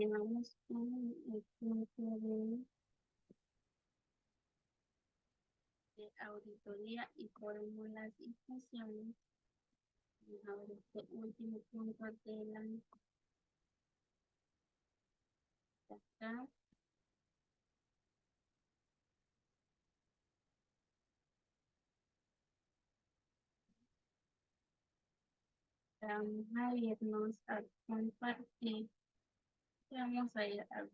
Continuamos con el punto de auditoría y fórmulas y funciones. Vamos a ver este último punto de la acá. Vamos a irnos a compartir. Vamos a ir a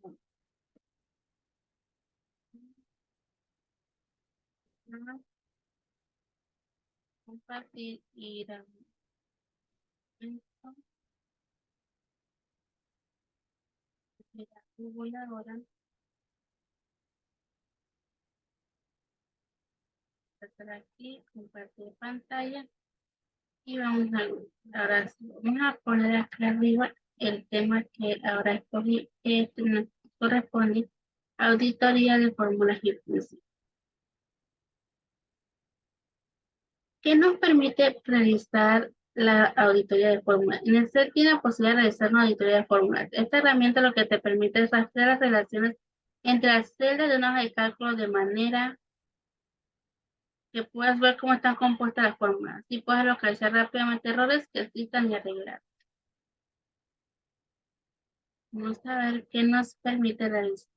compartir y ir a Google ahora. Estar aquí, compartir pantalla y vamos a ahora sí, vamos a poner aquí arriba el tema que ahora escogí, que nos corresponde a auditoría de fórmulas y funciones, que nos permite realizar la auditoría de fórmulas. En el set tiene la posibilidad de realizar una auditoría de fórmulas. Esta herramienta lo que te permite es rastrear las relaciones entre las celdas de una hoja de cálculo de manera que puedas ver cómo están compuestas las fórmulas y puedas localizar rápidamente errores que existan y arreglar. Vamos a ver qué nos permite realizar.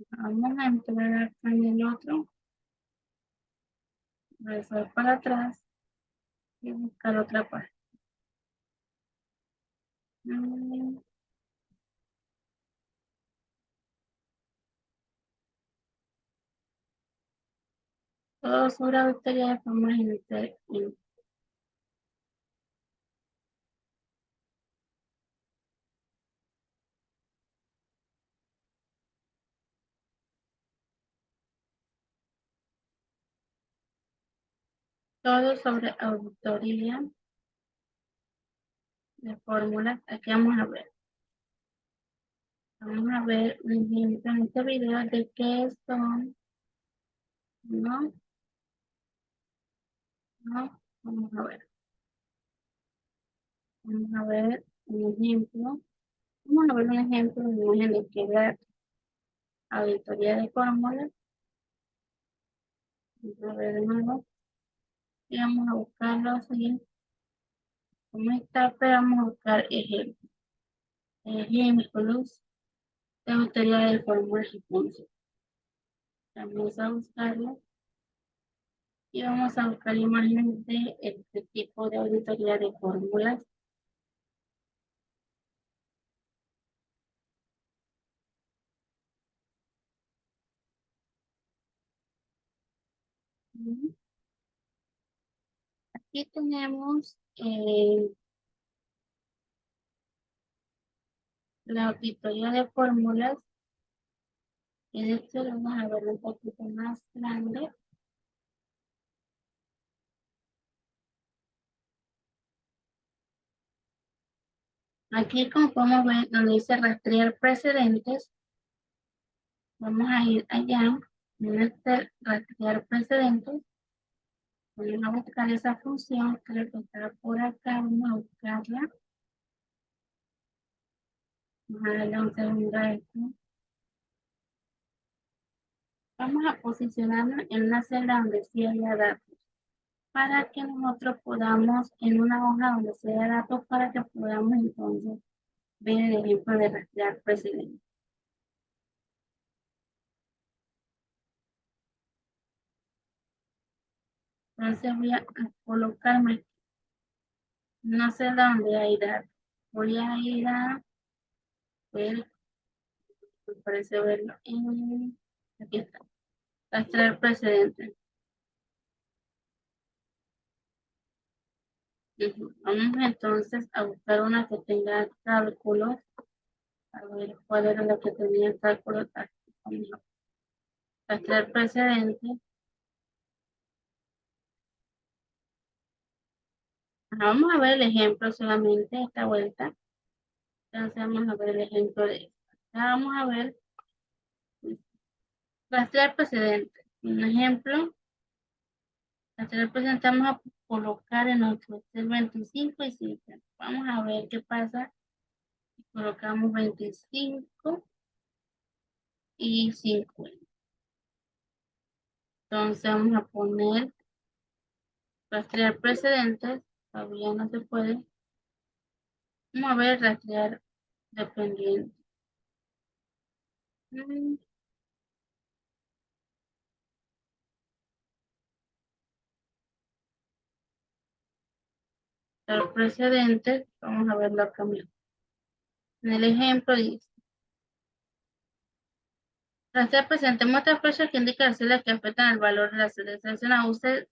Vamos a entrar acá en el otro, regresar para atrás y buscar otra parte. Todo sobre auditoría de fórmulas en todo sobre auditoría de fórmulas. Aquí vamos a ver. Vamos a ver un ejemplo en este video de qué son. No, no, vamos a ver. Vamos a ver un ejemplo. Vamos a ver un ejemplo de imagen de qué es la auditoría de fórmulas. Vamos a ver de nuevo. Y vamos a buscarlo así. Como está, pero vamos a buscar ejemplos. Ejemplos de auditoría de fórmulas y funciones. Vamos a buscarlo. Y vamos a buscar imágenes de este tipo de auditoría de fórmulas. Aquí tenemos la auditoría de fórmulas. En este lo vamos a ver un poquito más grande. Aquí, como podemos ver, donde dice rastrear precedentes, vamos a ir allá, en este rastrear precedentes, vamos a buscar esa función, creo que está por acá, vamos a buscarla. Vamos a darle un segundo a esto. Vamos a posicionarnos en una celda donde sí haya datos, para que nosotros podamos, en una hoja donde se haya datos, para que podamos entonces ver el ejemplo de rastrear precedentes. Entonces voy a colocarme en una celda donde hay datos. Voy a ir a ver, me parece verlo en, aquí está, Rastrear precedentes. Vamos entonces a buscar una que tenga cálculos. A ver cuál era la que tenía cálculos. Aquí vamos a rastrear precedentes. Vamos a ver el ejemplo solamente esta vuelta. Entonces vamos a ver el ejemplo de esto. Vamos a ver rastrear precedentes. Un ejemplo, rastrear precedentes vamos a colocar en nuestro Excel 25 y 50. Vamos a ver qué pasa. Colocamos 25 y 50. Entonces vamos a poner rastrear precedentes. Todavía no se puede. Vamos a ver rastrear dependiente. Los precedentes, vamos a verlo acá mismo. En el ejemplo dice, rastrear precedente muestra flechas que indican las celdas que afectan al valor de la celda seleccionada. Use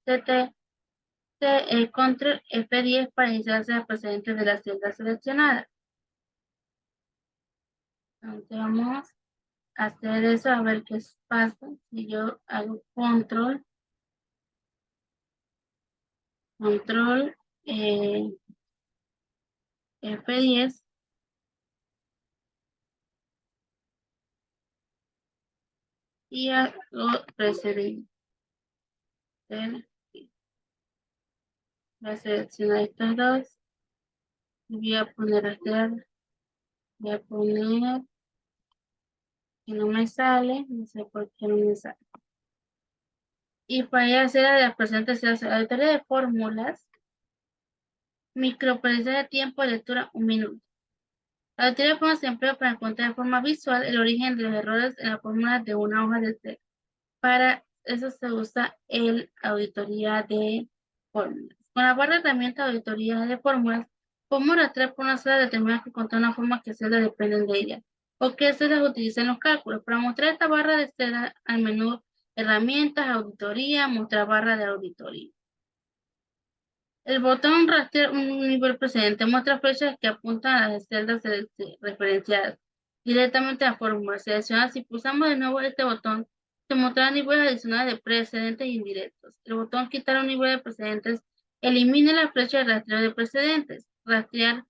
control F10 para iniciar las precedentes de la celda seleccionada. Entonces vamos a hacer eso a ver qué pasa. Si yo hago control F10 y hago precedente. Voy a seleccionar estos dos y voy a poner rastrear. Voy a poner que no me sale, no sé por qué no me sale. Y para hacer las presentaciones, la teoría de fórmulas, microperiodicidad de tiempo de lectura 1 minuto. La teoría de fórmulas se emplea para encontrar de forma visual el origen de los errores en la fórmula de una hoja de Excel. Para eso se usa el auditoría de fórmulas. Con la barra de herramienta de auditoría de fórmulas, podemos rastrear por una celda determinada que contiene una forma que celdas dependen de ella, o que celdas utilizan los cálculos. Para mostrar esta barra de celdas, al menú herramientas, auditoría, mostrar barra de auditoría. El botón rastrear un nivel precedente muestra flechas que apuntan a las celdas referenciadas directamente a la fórmula seleccionada. Si pulsamos de nuevo este botón, se mostrará niveles adicionales de precedentes e indirectos. El botón quitar un nivel de precedentes elimina la flecha de rastreo de precedentes. Rastrear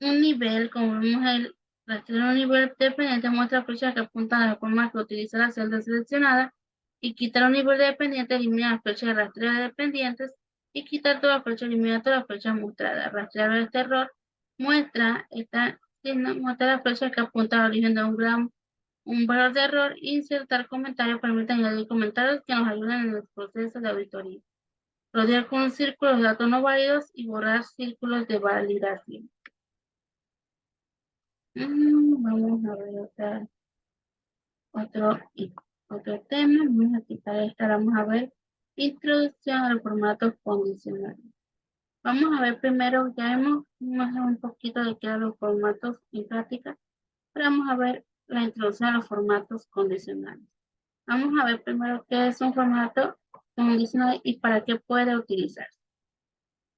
un nivel, como vemos el rastrear un nivel dependiente muestra flechas que apuntan a la forma que utiliza la celda seleccionada, y quitar un nivel de dependiente elimina las flechas de rastreo de dependientes, y quitar todas las flechas elimina todas las flechas mostradas. Rastrear este error muestra las flechas que apuntan al origen de un valor de error. Insertar comentarios permite añadir comentarios que nos ayuden en el proceso de auditoría. Rodear con círculos datos no válidos y borrar círculos de validación. Vamos a ver otro tema. Vamos a quitar esta. Vamos a ver introducción al formato condicional. Vamos a ver primero, ya hemos un poquito de qué eran los formatos en práctica, pero vamos a ver la introducción a los formatos condicionales. Vamos a ver primero qué es un formato condicional y para qué puede utilizarse.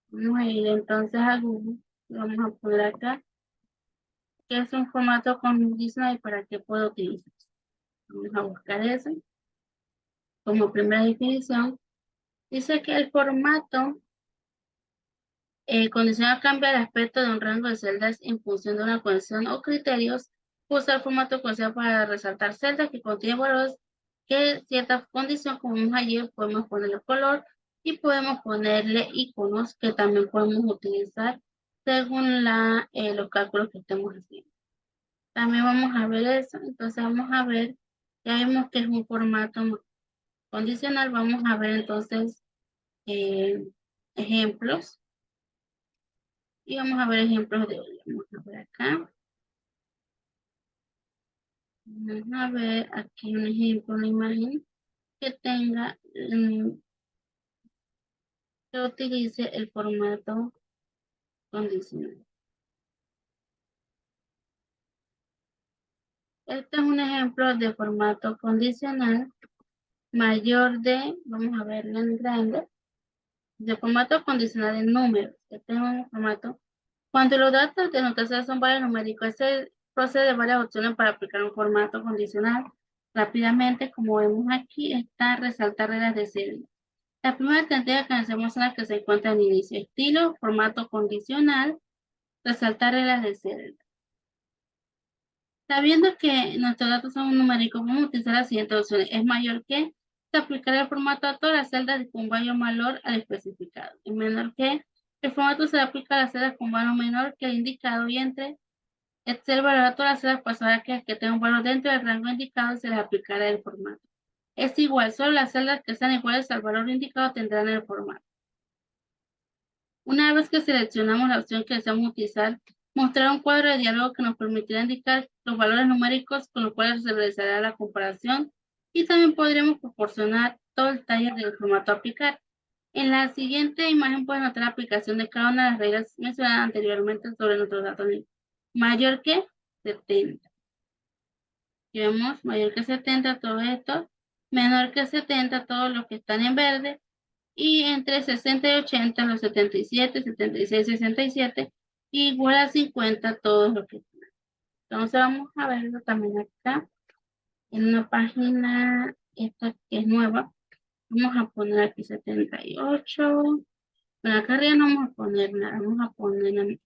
Vamos a ir entonces a Google y vamos a poner acá qué es un formato condicional y para qué puede utilizarse. Vamos a buscar eso. Como primera definición, dice que el formato condicional cambia el aspecto de un rango de celdas en función de una condición o criterios. Usa el formato condicional para resaltar celdas que contienen valores que cierta condición, como vemos ayer, podemos ponerle color y podemos ponerle iconos que también podemos utilizar según los cálculos que estemos haciendo. También vamos a ver eso. Entonces vamos a ver, ya vemos que es un formato condicional. Vamos a ver entonces ejemplos. Y vamos a ver ejemplos de hoy. Vamos a ver acá. Vamos a ver aquí un ejemplo, una imagen que tenga, que utilice el formato condicional. Este es un ejemplo de formato condicional. mayor de, vamos a verlo en grande, de formato condicional en números. Este es un formato. Cuando los datos de notación son varios numéricos, se procede de varias opciones para aplicar un formato condicional. Rápidamente, como vemos aquí, está resaltar reglas de celda. La primera alternativa que hacemos es la que se encuentra en inicio. Estilo, formato condicional, resaltar reglas de celda. Sabiendo que nuestros datos son numéricos, vamos a utilizar las siguientes opciones. Es mayor que, se aplicará el formato a todas las celdas con mayor valor al especificado. Es menor que, el formato se aplica a las celdas con valor menor que el indicado y entre el valor a todas las celdas pasadas que tengan un valor dentro del rango indicado se les aplicará el formato. Es igual, solo las celdas que sean iguales al valor indicado tendrán el formato. Una vez que seleccionamos la opción que deseamos utilizar, mostrar un cuadro de diálogo que nos permitirá indicar los valores numéricos con los cuales se realizará la comparación y también podremos proporcionar todo el detalle del formato a aplicar. En la siguiente imagen pueden notar la aplicación de cada una de las reglas mencionadas anteriormente sobre nuestros datos. Mayor que 70. Y vemos mayor que 70 todo esto, menor que 70 todos los que están en verde y entre 60 y 80 los 77, 76, 67 igual a 50 todos los que están. Entonces vamos a verlo también acá en una página esta que es nueva. Vamos a poner aquí 78. Bueno, acá arriba no vamos a poner nada, vamos a poner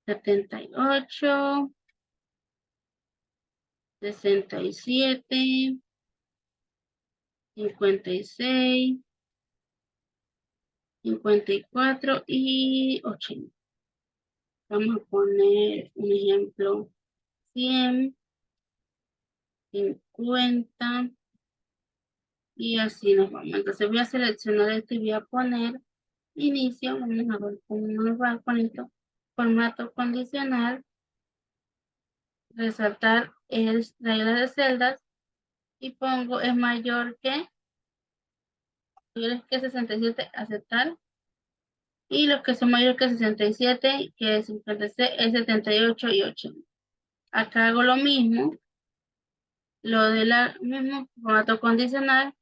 78, 67, 56, 54 y 80. Vamos a poner un ejemplo 100, 50 y así nos vamos. Entonces voy a seleccionar este y voy a poner inicio. Vamos a ver cómo nos va con esto. Formato condicional, resaltar es regla de celdas y pongo es mayor que 67, aceptar. Y los que son mayores que 67, que es 56, es 78 y 80. Acá hago lo mismo. Lo del mismo formato condicional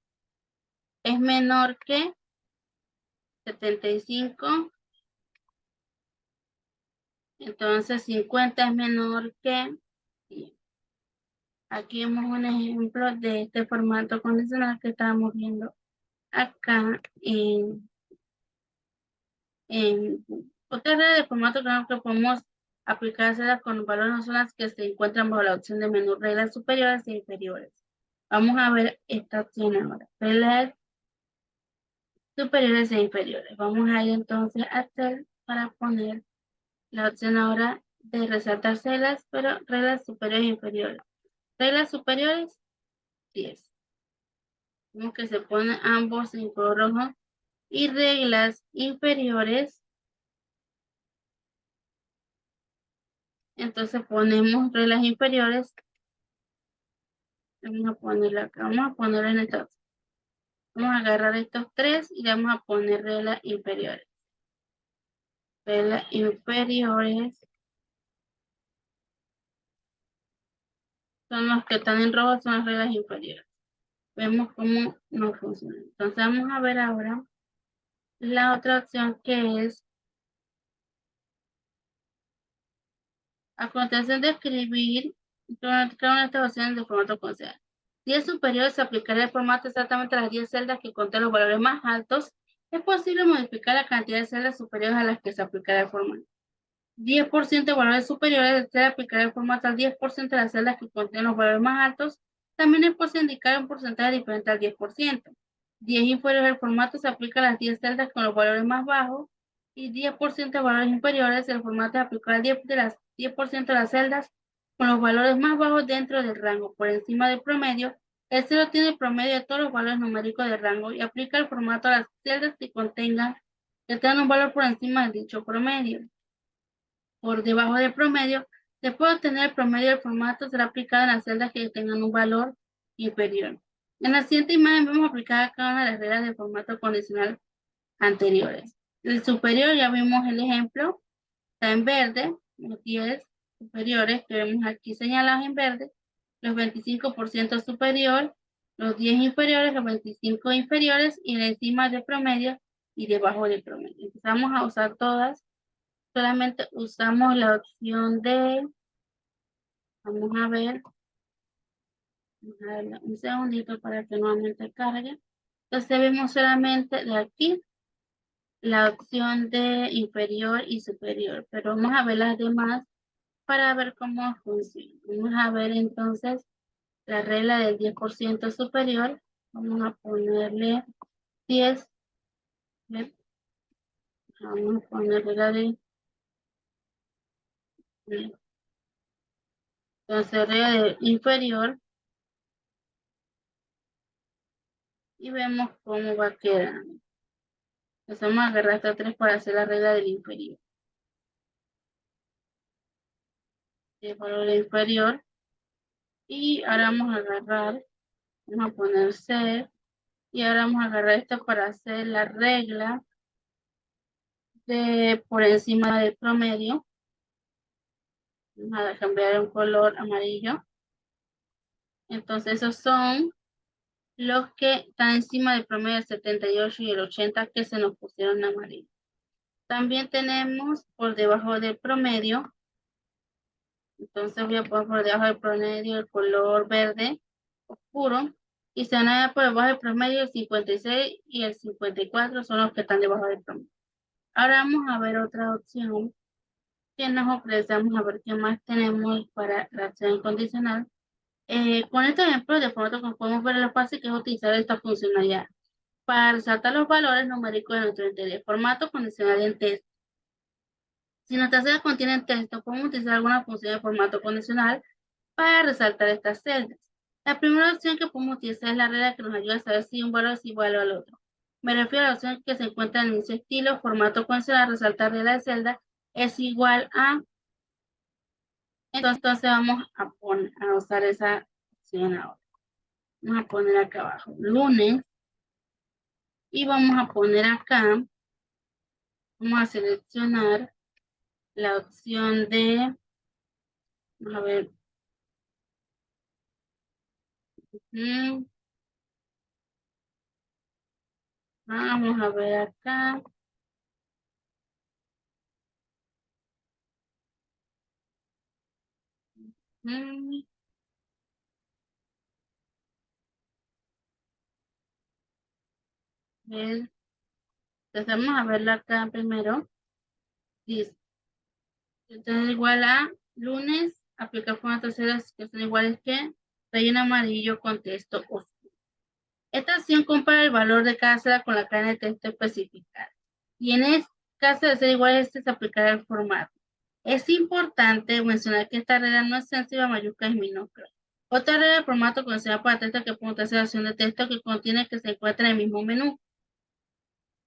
es menor que 75. Entonces 50 es menor que 100. Aquí vemos un ejemplo de este formato condicional que estábamos viendo acá en otra red de formato que podemos aplicárselas con valores no son las que se encuentran bajo la opción de menú reglas superiores e inferiores. Vamos a ver esta opción ahora. Reglas superiores e inferiores. Vamos a ir entonces a hacer para poner la opción ahora de resaltar celdas, pero reglas superiores e inferiores. Reglas superiores, 10. Vemos que se ponen ambos en color rojo. Y reglas inferiores, entonces ponemos reglas inferiores. Vamos a ponerla acá, vamos a ponerlo en esta opción. Vamos a agarrar estos tres y vamos a poner reglas inferiores. Reglas inferiores son los que están en rojo, son las reglas inferiores. Vemos cómo no funciona. Entonces vamos a ver ahora la otra opción que es a continuación de escribir cada una de estas opciones de formato condicional. Si es superior, se aplicará el formato exactamente a las 10 celdas que contienen los valores más altos. Es posible modificar la cantidad de celdas superiores a las que se aplicará el formato. 10% de valores superiores, se aplicará el formato al 10% de las celdas que contienen los valores más altos. También es posible indicar un porcentaje diferente al 10%. 10 inferior al formato se aplica a las 10 celdas con los valores más bajos y 10% de valores inferiores, el formato se aplica al 10% de las celdas con los valores más bajos dentro del rango. Por encima del promedio, el cero tiene el promedio de todos los valores numéricos del rango y aplica el formato a las celdas que tengan un valor por encima de dicho promedio. Por debajo del promedio, después de obtener el promedio del formato, será aplicado en las celdas que tengan un valor inferior. En la siguiente imagen vamos a aplicar cada una de las reglas de formato condicional anteriores. El superior ya vimos el ejemplo, está en verde, los 10 superiores que vemos aquí señalados en verde, los 25% superior, los 10 inferiores, los 25 inferiores y encima de promedio y debajo del promedio. Empezamos a usar todas. Solamente usamos la opción de, vamos a ver un segundito para que nuevamente cargue. Entonces vemos solamente de aquí la opción de inferior y superior, pero vamos a ver las demás para ver cómo funciona. Vamos a ver entonces la regla del 10% superior. Vamos a ponerle 10. ¿Ve? Vamos a ponerle la de... Entonces regla de inferior y vemos cómo va quedando. Entonces vamos a agarrar hasta 3 para hacer la regla del inferior. El valor inferior. Y ahora vamos a agarrar, vamos a poner C. Y ahora vamos a agarrar esto para hacer la regla de por encima del promedio. Vamos a cambiar un color amarillo. Entonces esos son los que están encima del promedio del 78 y el 80 que se nos pusieron amarillo. También tenemos por debajo del promedio. Entonces voy a poner por debajo del promedio el color verde oscuro. Y se van a ver por debajo del promedio el 56 y el 54 son los que están debajo del promedio. Ahora vamos a ver otra opción que nos ofrece. Vamos a ver qué más tenemos para la acción incondicional. Con este ejemplo de formato como podemos ver lo fácil que es utilizar esta funcionalidad para resaltar los valores numéricos de nuestro interés. Formato condicional en texto. Si nuestra celda contiene texto, podemos utilizar alguna función de formato condicional para resaltar estas celdas. La primera opción que podemos utilizar es la regla que nos ayuda a saber si un valor es igual al otro. Me refiero a la opción que se encuentra en el inicio estilo, formato condicional, resaltar regla de celda es igual a... Entonces vamos a usar esa opción ahora. Vamos a poner acá abajo lunes y vamos a poner acá, vamos a seleccionar la opción de, vamos a ver, vamos a ver acá, ver, entonces vamos a verlo acá primero. Dice, entonces igual a lunes, aplicar formatos ceros que son iguales que relleno amarillo con texto oscuro. Esta acción compara el valor de cada celda con la cadena de texto especificada. Y en este caso de ser igual, este se aplicará el formato. Es importante mencionar que esta regla no es sensible a mayúsculas y minúsculas. Otra regla de formato conocida para texto que punta hacia la acción de texto que contiene que se encuentra en el mismo menú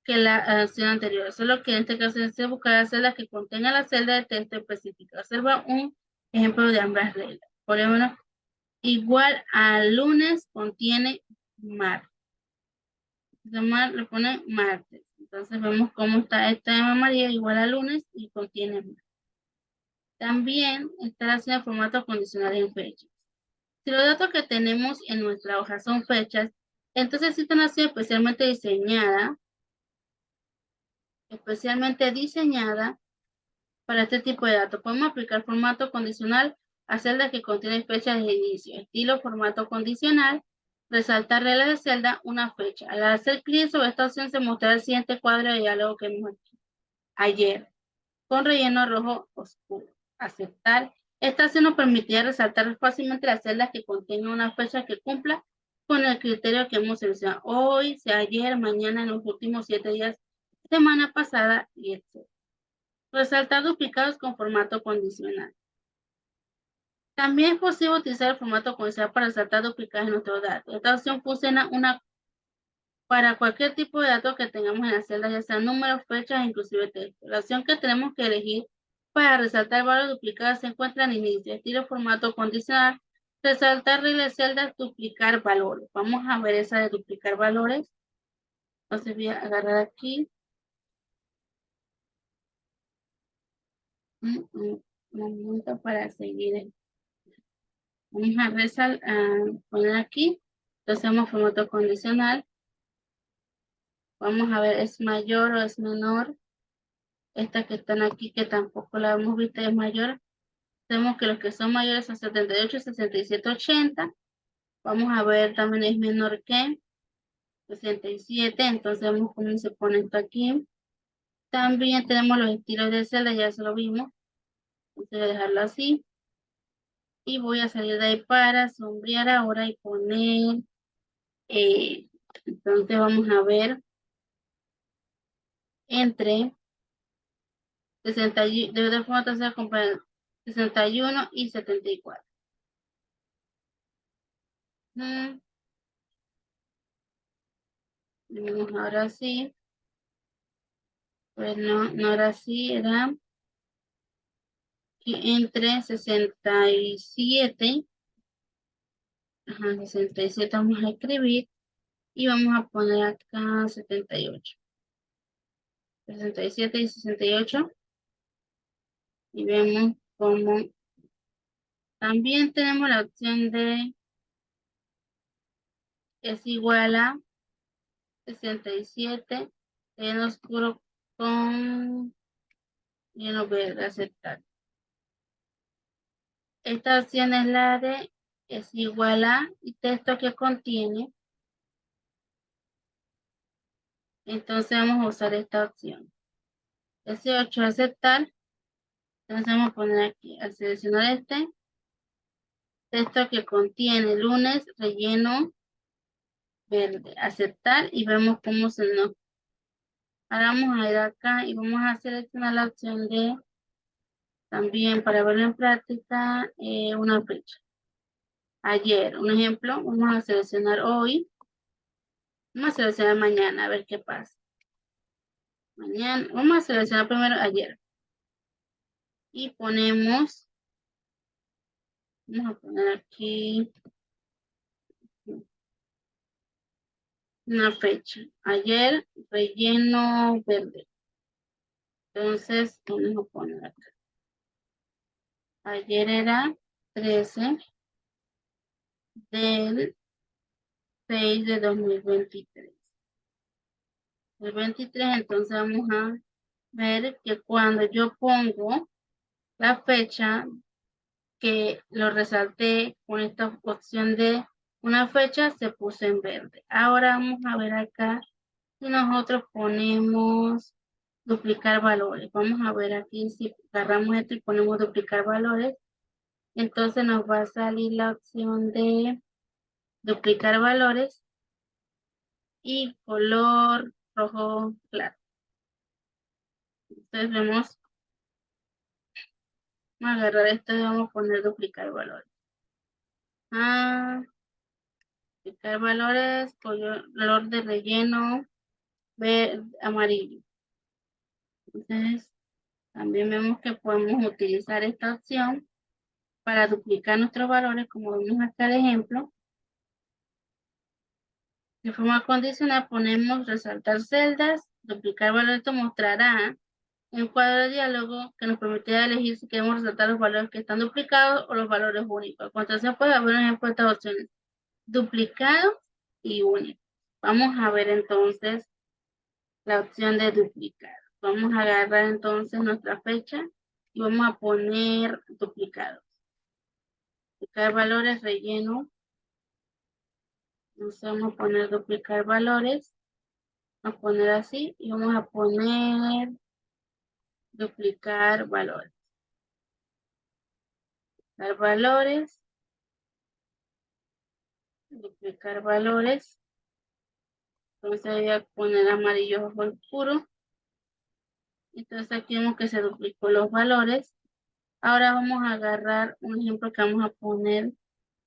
que la acción anterior, solo que en este caso se buscará celdas que contengan la celda de texto específica. Observa un ejemplo de ambas reglas. Por ejemplo, igual a lunes contiene martes. Le pone martes. Entonces vemos cómo está esta M María igual a lunes y contiene martes. También está la acción de formato condicional en fechas. Si los datos que tenemos en nuestra hoja son fechas, entonces existe una acción especialmente diseñada para este tipo de datos. Podemos aplicar formato condicional a celdas que contienen fechas de inicio, estilo formato condicional, resaltar reglas de celda, una fecha. Al hacer clic sobre esta opción se mostrará el siguiente cuadro de diálogo que vimos aquí. Ayer, con relleno rojo oscuro. Aceptar. Esta acción nos permitirá resaltar fácilmente las celdas que contengan una fecha que cumpla con el criterio que hemos seleccionado. Hoy, sea ayer, mañana, en los últimos 7 días, semana pasada y etc. Resaltar duplicados con formato condicional. También es posible utilizar el formato condicional para resaltar duplicados en nuestros datos. Esta opción funciona para cualquier tipo de datos que tengamos en la celda, ya sea números, fechas, inclusive texto. La opción que tenemos que elegir para resaltar valores duplicados se encuentra en inicio, estilo formato condicional, resaltar reglas de celdas, duplicar valores. Vamos a ver esa de duplicar valores. Entonces voy a agarrar aquí un momento para seguir. Vamos a poner aquí Entonces hacemos formato condicional. Vamos a ver, ¿es mayor o es menor? Estas que están aquí, que tampoco la hemos visto, es mayor. Tenemos que los que son mayores son 78, 67, 80. Vamos a ver, también es menor que 67. Entonces vemos cómo se pone esto aquí. También tenemos los estilos de celda, ya se lo vimos. Entonces voy a dejarlo así. Y voy a salir de ahí para sombrear ahora y poner. eh, entonces vamos a ver entre 60 de forma tercera comparar 61 y 74. Vamos ahora sí. Pues no, no era así, era que entre 67, ajá, 67 vamos a escribir y vamos a poner acá 78. 67 y 68 y vemos cómo también tenemos la opción de es igual a 67 en oscuro con lleno verde, aceptar. Esta opción es la de es igual a y texto que contiene. Entonces vamos a usar esta opción. Ese 8 aceptar. Entonces vamos a poner aquí al seleccionar este texto que contiene lunes relleno verde. Aceptar y vemos cómo se nos. Ahora vamos a ir acá y vamos a seleccionar la opción de también para verlo en práctica una fecha. Ayer, un ejemplo, vamos a seleccionar hoy. Vamos a seleccionar mañana a ver qué pasa. Mañana, vamos a seleccionar primero ayer. Y ponemos, vamos a poner aquí una fecha. Ayer, relleno verde. Entonces, vamos a poner acá. Ayer era 13 del 6 de 2023. El 23, entonces vamos a ver que cuando yo pongo la fecha que lo resalté con esta opción de una fecha, se puso en verde. Ahora vamos a ver acá si nosotros ponemos duplicar valores. Vamos a ver aquí si agarramos esto y ponemos duplicar valores. Entonces nos va a salir la opción de duplicar valores y color rojo claro. Entonces vamos a agarrar esto y vamos a poner duplicar valores. Duplicar valores, color de relleno verde, amarillo. Entonces también vemos que podemos utilizar esta opción para duplicar nuestros valores, como vemos acá el ejemplo. De forma condicional ponemos resaltar celdas, duplicar valores. Esto mostrará un cuadro de diálogo que nos permitirá elegir si queremos resaltar los valores que están duplicados o los valores únicos. A continuación puede haber un ejemplo de estas opciones, duplicado y único. Vamos a ver entonces la opción de duplicar. Vamos a agarrar entonces nuestra fecha y vamos a poner duplicados. Duplicar valores, relleno. Entonces vamos a poner duplicar valores. Vamos a poner así y vamos a poner duplicar valores. Duplicar valores. Duplicar valores. Entonces voy a poner amarillo oscuro. Entonces aquí vemos que se duplicó los valores. Ahora vamos a agarrar un ejemplo que vamos a poner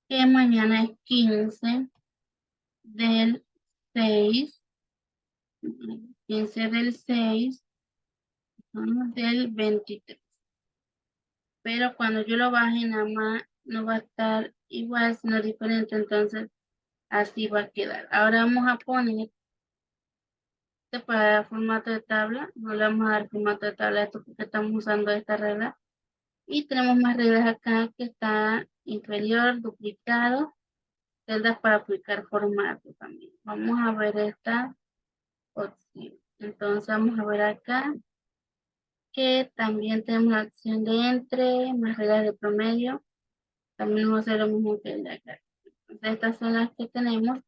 que mañana es 15 del 6, 15 del 6 del 23. Pero cuando yo lo baje nada más no va a estar igual, sino diferente, entonces así va a quedar. Ahora vamos a poner para formato de tabla, no le vamos a dar formato de tabla a esto porque estamos usando esta regla. Y tenemos más reglas acá que está inferior, duplicado celdas para aplicar formato también. Vamos a ver esta opción. Entonces vamos a ver acá que también tenemos la opción de entre, más reglas de promedio. También vamos a hacer lo mismo que el de acá. Entonces estas son las que tenemos.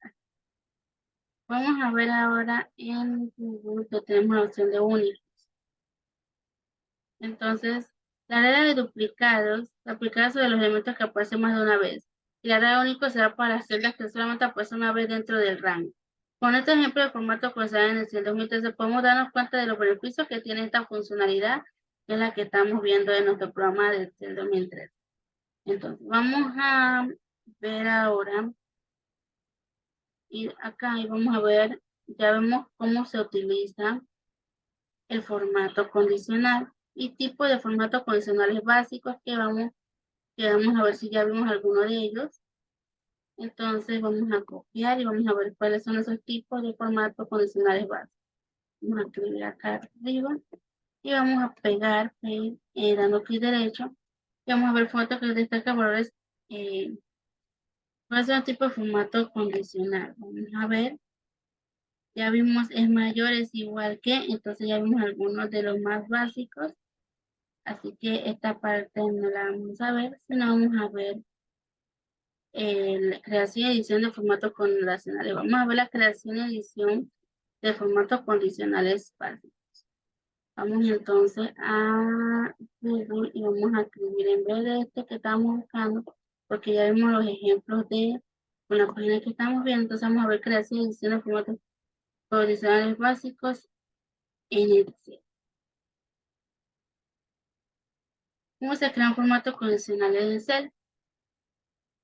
Vamos a ver ahora en Google que tenemos la opción de únicos. Entonces, la regla de duplicados se aplicará sobre los elementos que aparecen más de una vez. Y la regla de únicos será para las celdas que solamente aparecen una vez dentro del rango. Con este ejemplo de formato cruzado en el 2013 podemos darnos cuenta de los beneficios que tiene esta funcionalidad, que es la que estamos viendo en nuestro programa del 2013. Entonces, vamos a ver ahora, y acá y vamos a ver, ya vemos cómo se utiliza el formato condicional y tipo de formatos condicionales básicos que vamos a ver si ya vimos alguno de ellos. Entonces vamos a copiar y vamos a ver cuáles son esos tipos de formatos condicionales básicos. Vamos a escribir acá arriba y vamos a pegar, dando clic derecho. Y vamos a ver fotos que destaca valores. Va a ser un tipo de formato condicional. Vamos a ver. Ya vimos es mayor, es igual que, entonces ya vimos algunos de los más básicos. Así que esta parte no la vamos a ver, sino vamos a ver la creación y edición de formatos condicionales. Vamos a ver la creación y edición de formatos condicionales básicos. Vamos entonces a Google y vamos a escribir en vez de este que estamos buscando, porque ya vimos los ejemplos de la página que estamos viendo. Entonces vamos a ver creación y edición de formatos condicionales básicos en Excel. ¿Cómo se crea un formato condicional en Excel?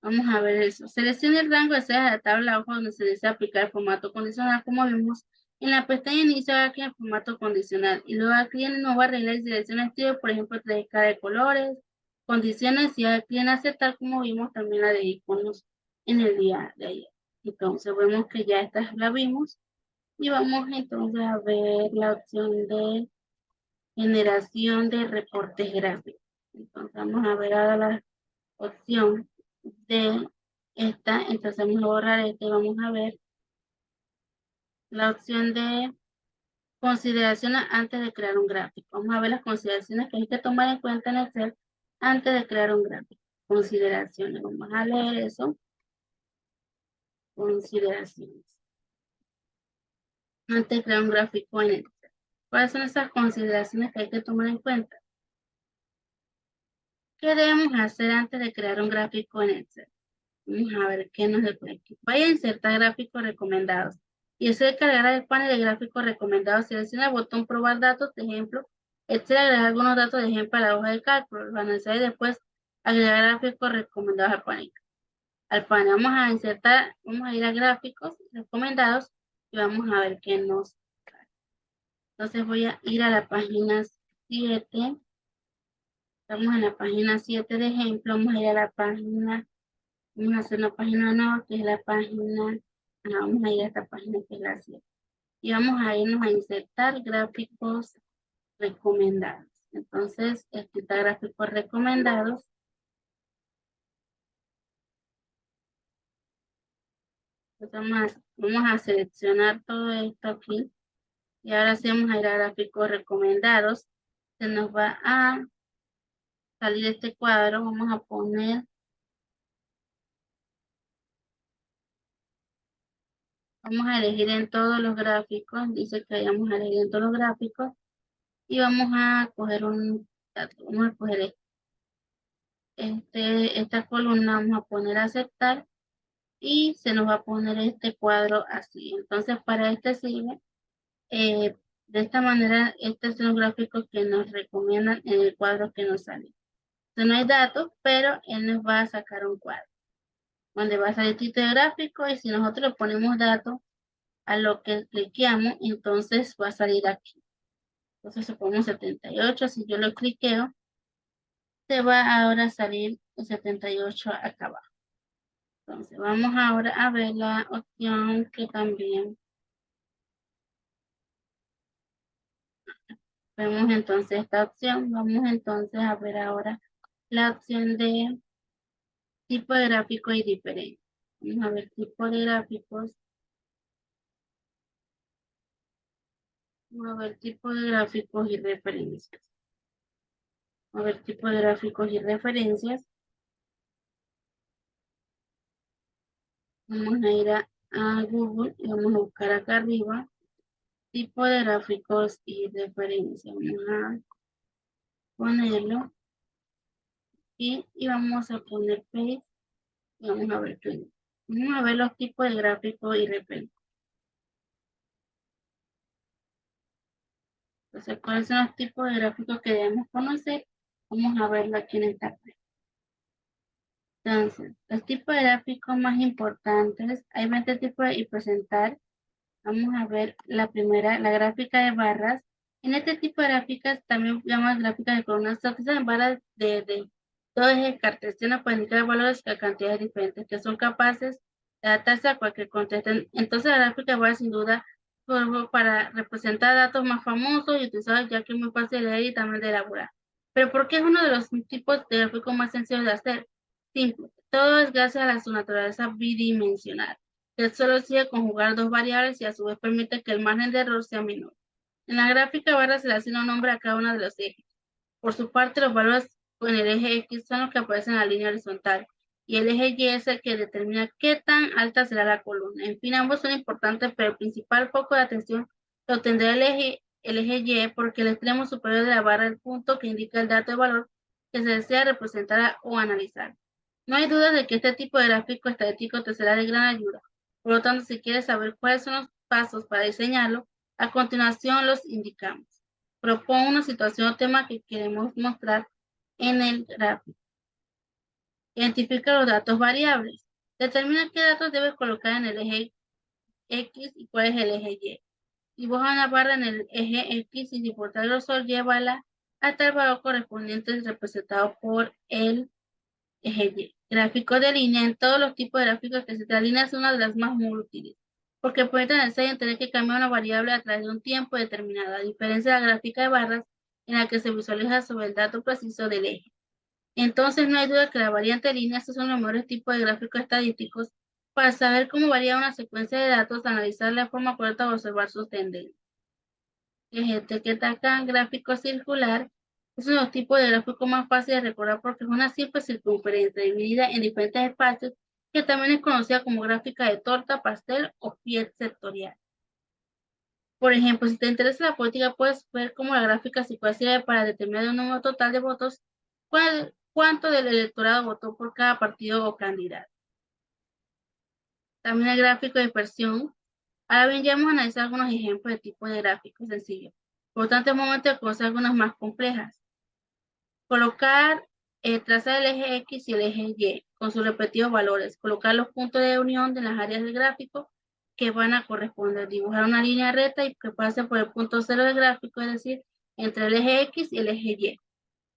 Vamos a ver eso. Seleccione el rango de celdas de la tabla hoja donde se desea aplicar el formato condicional, como vimos en la pestaña inicio aquí en formato condicional. Y luego aquí en nueva regla y selecciona estilo, por ejemplo, de escala de colores, condiciones y aquí en aceptar, como vimos también la de iconos en el día de ayer. Entonces vemos que ya esta la vimos y vamos entonces a ver la opción de generación de reportes gráficos. Entonces vamos a ver ahora la opción de esta, entonces vamos a borrar este y vamos a ver la opción de consideraciones antes de crear un gráfico. Vamos a ver las consideraciones que hay que tomar en cuenta en Excel antes de crear un gráfico. Consideraciones, vamos a leer eso. Consideraciones. Antes de crear un gráfico en Excel. ¿Cuáles son esas consideraciones que hay que tomar en cuenta? ¿Qué debemos hacer antes de crear un gráfico en Excel? Vamos a ver qué nos depone aquí. Vaya a insertar gráficos recomendados. Y eso de cargar el panel de gráficos recomendados, selecciona el botón probar datos de ejemplo. Excel agregar algunos datos de ejemplo a la hoja de cálculo. Lo analizar y después agregar gráficos recomendados al panel. Vamos a insertar, vamos a ir a gráficos recomendados y vamos a ver qué nos sale. Entonces voy a ir a la página 7. Estamos en la página 7 de ejemplo. Vamos a ir a la página. Vamos a hacer una página nueva que es la página, vamos a ir a esta página que es la 7. Y vamos a irnos a insertar gráficos recomendados. Entonces, aquí está gráficos recomendados. Entonces vamos a seleccionar todo esto aquí. Y ahora sí vamos a ir a gráficos recomendados. Se nos va a salir este cuadro. Vamos a poner, vamos a elegir en todos los gráficos. Dice que vayamos a elegir en todos los gráficos. Y vamos a coger un dato. Vamos a coger esta columna, vamos a poner aceptar y se nos va a poner este cuadro así. Entonces para este sirve, de esta manera, estos son los gráficos que nos recomiendan en el cuadro que nos sale. Entonces no hay datos, pero él nos va a sacar un cuadro donde va a salir título de gráfico y si nosotros le ponemos datos a lo que cliqueamos, entonces va a salir aquí. Entonces se pone 78, si yo lo cliqueo, se va ahora a salir el 78 acá abajo. Entonces vamos ahora a ver la opción que también vemos entonces esta opción. Vamos entonces a ver ahora la opción de tipo de gráfico y diferente. Vamos a ver tipo de gráficos. Vamos a ver tipo de gráficos y referencias. Vamos a ver tipo de gráficos y referencias. Vamos a ir a Google y vamos a buscar acá arriba tipo de gráficos y referencias. Vamos a ponerlo y vamos a poner paste y vamos a ver qué. Vamos a ver los tipos de gráficos y referencias. Entonces, ¿cuáles son los tipos de gráficos que debemos conocer? Vamos a verlo aquí en esta parte. Entonces, los tipos de gráficos más importantes, hay 20 tipos y presentar. Vamos a ver la primera, la gráfica de barras. En este tipo de gráficas, también llamamos gráficas de columnas, se utilizan barras de todo eje cartesiano para indicar valores a cantidades diferentes que son capaces de adaptarse a cualquier contexto. Entonces, la gráfica de barras, sin duda, sirve para representar datos más famosos y utilizados, ya que es muy fácil de leer y también de elaborar. Pero ¿por qué es uno de los tipos de gráficos más sencillos de hacer? Simple. Todo es gracias a su naturaleza bidimensional que solo sigue conjugar dos variables y a su vez permite que el margen de error sea menor. En la gráfica barra se le asigna un nombre a cada uno de los ejes. Por su parte, los valores en el eje X son los que aparecen en la línea horizontal y el eje Y es el que determina qué tan alta será la columna. En fin, ambos son importantes, pero el principal foco de atención lo tendrá el eje Y porque el extremo superior de la barra es el punto que indica el dato de valor que se desea representar o analizar. No hay duda de que este tipo de gráfico estadístico te será de gran ayuda. Por lo tanto, si quieres saber cuáles son los pasos para diseñarlo, a continuación los indicamos. Propongo una situación o tema que queremos mostrar en el gráfico. Identifica los datos variables. Determina qué datos debes colocar en el eje X y cuál es el eje Y. Dibuja una barra en el eje X y si por tal grosor llévala hasta el valor correspondiente representado por el eje Y. Gráficos de línea. En todos los tipos de gráficos que existen, la línea es una de las más muy útiles, porque permiten al tener que cambiar una variable a través de un tiempo determinado, a diferencia de la gráfica de barras, en la que se visualiza sobre el dato preciso del eje. Entonces, no hay duda que la variante de línea, estos son los mejores tipos de gráficos estadísticos para saber cómo varía una secuencia de datos, analizar la forma correcta o observar sus tendencias. Este que está acá, gráfico circular, es uno de los tipos de gráfico más fáciles de recordar porque es una simple circunferencia dividida en diferentes espacios que también es conocida como gráfica de torta, pastel o pie sectorial. Por ejemplo, si te interesa la política, puedes ver cómo la gráfica circular sirve para determinar el número total de votos, cuánto del electorado votó por cada partido o candidato. También el gráfico de dispersión. Ahora bien, ya hemos analizado algunos ejemplos de tipos de gráficos sencillos. Por lo tanto, es momento de conocer algunas más complejas. Colocar, trazar el eje X y el eje Y con sus respectivos valores. Colocar los puntos de unión de las áreas del gráfico que van a corresponder. Dibujar una línea recta y que pase por el punto cero del gráfico, es decir, entre el eje X y el eje Y.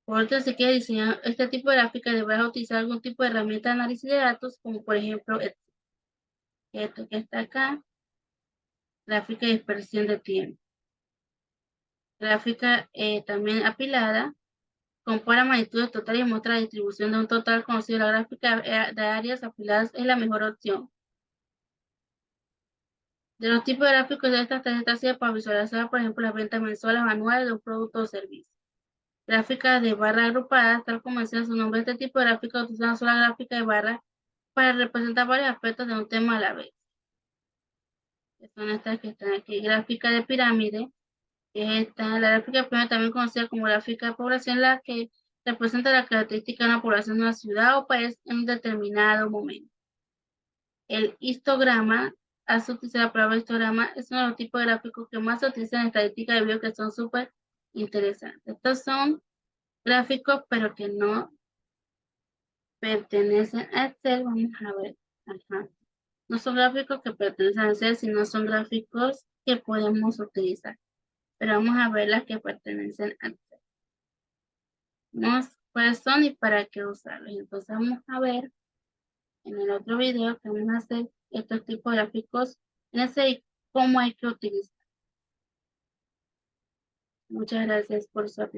Por otro, si quieres diseñar este tipo de gráfica, deberás utilizar algún tipo de herramienta de análisis de datos, como por ejemplo esto que está acá, gráfica de dispersión de tiempo. Gráfica también apilada. Compara magnitudes totales y muestra la distribución de un total conocido. La gráfica de áreas apiladas es la mejor opción. De los tipos de gráficos de estas tarjetas sirve para visualizar, por ejemplo, las ventas mensuales o anuales de un producto o servicio. Gráficas de barra agrupadas, tal como decía su nombre, este tipo de gráfica utiliza una sola gráfica de barra para representar varios aspectos de un tema a la vez. Son estas que están aquí. Gráfica de pirámide. Esta, la gráfica de pirámide también conocida como gráfica de población, la que representa la característica de una población de una ciudad o país en un determinado momento. El histograma, hace utilizar la palabra histograma, es uno de los tipos de gráficos que más se utilizan en estadística de video que son súper interesantes. Estos son gráficos, pero que no pertenecen a Excel. Vamos a ver. Ajá. No son gráficos que pertenecen a Excel, sino son gráficos que podemos utilizar. Pero vamos a ver las que pertenecen a Excel. Vamos cuáles son y para qué usarlos. Entonces vamos a ver en el otro video que vamos a hacer estos tipos de gráficos en ese y cómo hay que utilizar. Muchas gracias por su atención.